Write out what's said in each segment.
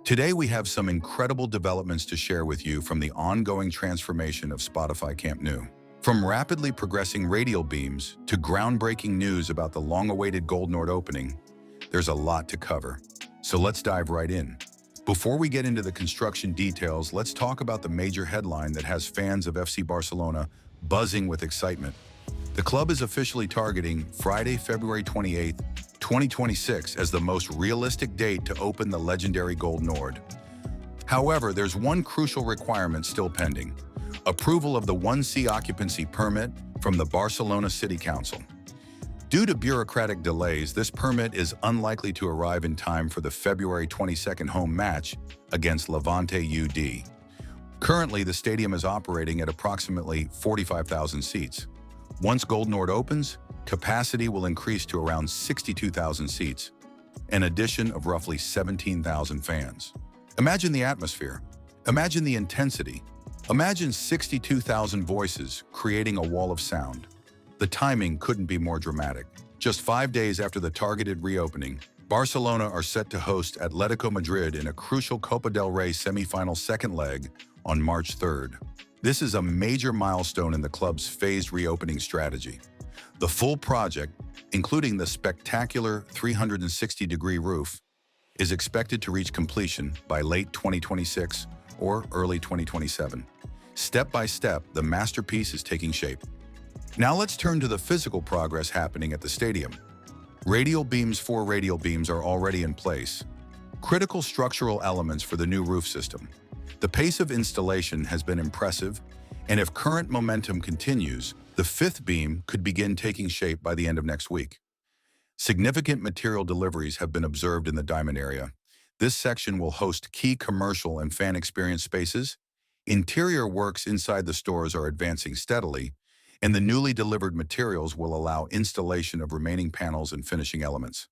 Today we have some incredible developments to share with you from the ongoing transformation of Spotify Camp Nou. From rapidly progressing radial beams to groundbreaking news about the long-awaited Gold Nord opening, there's a lot to cover. So let's dive right in. Before we get into the construction details, let's talk about the major headline that has fans of FC Barcelona buzzing with excitement. The club is officially targeting Friday, February 28th, 2026 as the most realistic date to open the legendary Gold Nord. However, there's one crucial requirement still pending: approval of the 1C occupancy permit from the Barcelona City Council. Due to bureaucratic delays, this permit is unlikely to arrive in time for the February 22nd home match against Levante UD. Currently, the stadium is operating at approximately 45,000 seats. Once Gold Nord opens, capacity will increase to around 62,000 seats, an addition of roughly 17,000 fans. Imagine the atmosphere. Imagine the intensity. Imagine 62,000 voices creating a wall of sound. The timing couldn't be more dramatic. Just 5 days after the targeted reopening, Barcelona are set to host Atlético Madrid in a crucial Copa del Rey semi-final second leg on March 3rd. This is a major milestone in the club's phased reopening strategy. The full project, including the spectacular 360-degree roof, is expected to reach completion by late 2026 or early 2027. Step by step, the masterpiece is taking shape. Now let's turn to the physical progress happening at the stadium. Four radial beams are already in place, critical structural elements for the new roof system. The pace of installation has been impressive, and if current momentum continues, the fifth beam could begin taking shape by the end of next week. Significant material deliveries have been observed in the diamond area. This section will host key commercial and fan experience spaces. Interior works inside the stores are advancing steadily, and the newly delivered materials will allow installation of remaining panels and finishing elements.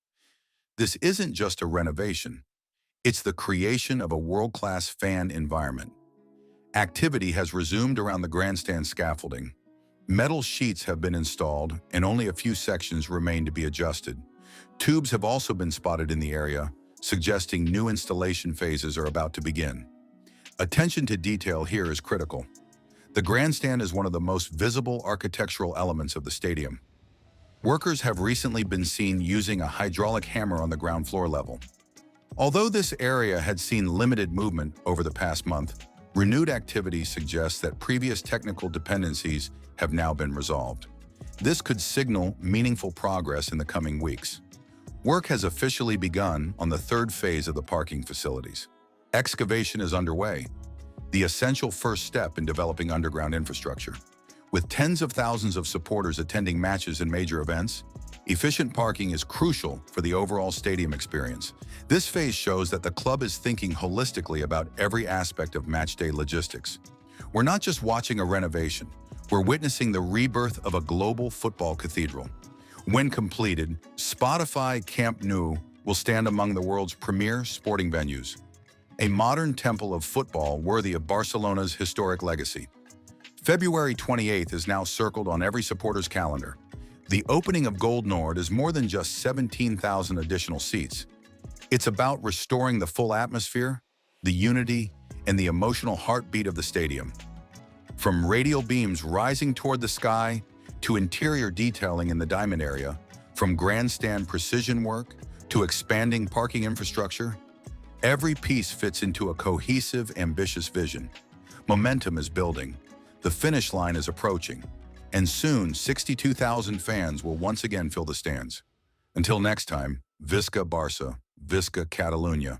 This isn't just a renovation. It's the creation of a world-class fan environment. Activity has resumed around the grandstand scaffolding. Metal sheets have been installed, and only a few sections remain to be adjusted. Tubes have also been spotted in the area, suggesting new installation phases are about to begin. Attention to detail here is critical. The grandstand is one of the most visible architectural elements of the stadium. Workers have recently been seen using a hydraulic hammer on the ground floor level. Although this area had seen limited movement over the past month, renewed activity suggests that previous technical dependencies have now been resolved. This could signal meaningful progress in the coming weeks. Work has officially begun on the third phase of the parking facilities. Excavation is underway, the essential first step in developing underground infrastructure. With tens of thousands of supporters attending matches and major events, efficient parking is crucial for the overall stadium experience. This phase shows that the club is thinking holistically about every aspect of matchday logistics. We're not just watching a renovation, we're witnessing the rebirth of a global football cathedral. When completed, Spotify Camp Nou will stand among the world's premier sporting venues, a modern temple of football worthy of Barcelona's historic legacy. February 28th is now circled on every supporter's calendar. The opening of Gold Nord is more than just 17,000 additional seats. It's about restoring the full atmosphere, the unity, and the emotional heartbeat of the stadium. From radial beams rising toward the sky to interior detailing in the diamond area, from grandstand precision work to expanding parking infrastructure, every piece fits into a cohesive, ambitious vision. Momentum is building, the finish line is approaching, and soon 62,000 fans will once again fill the stands. Until next time, Visca Barça, Visca Catalunya.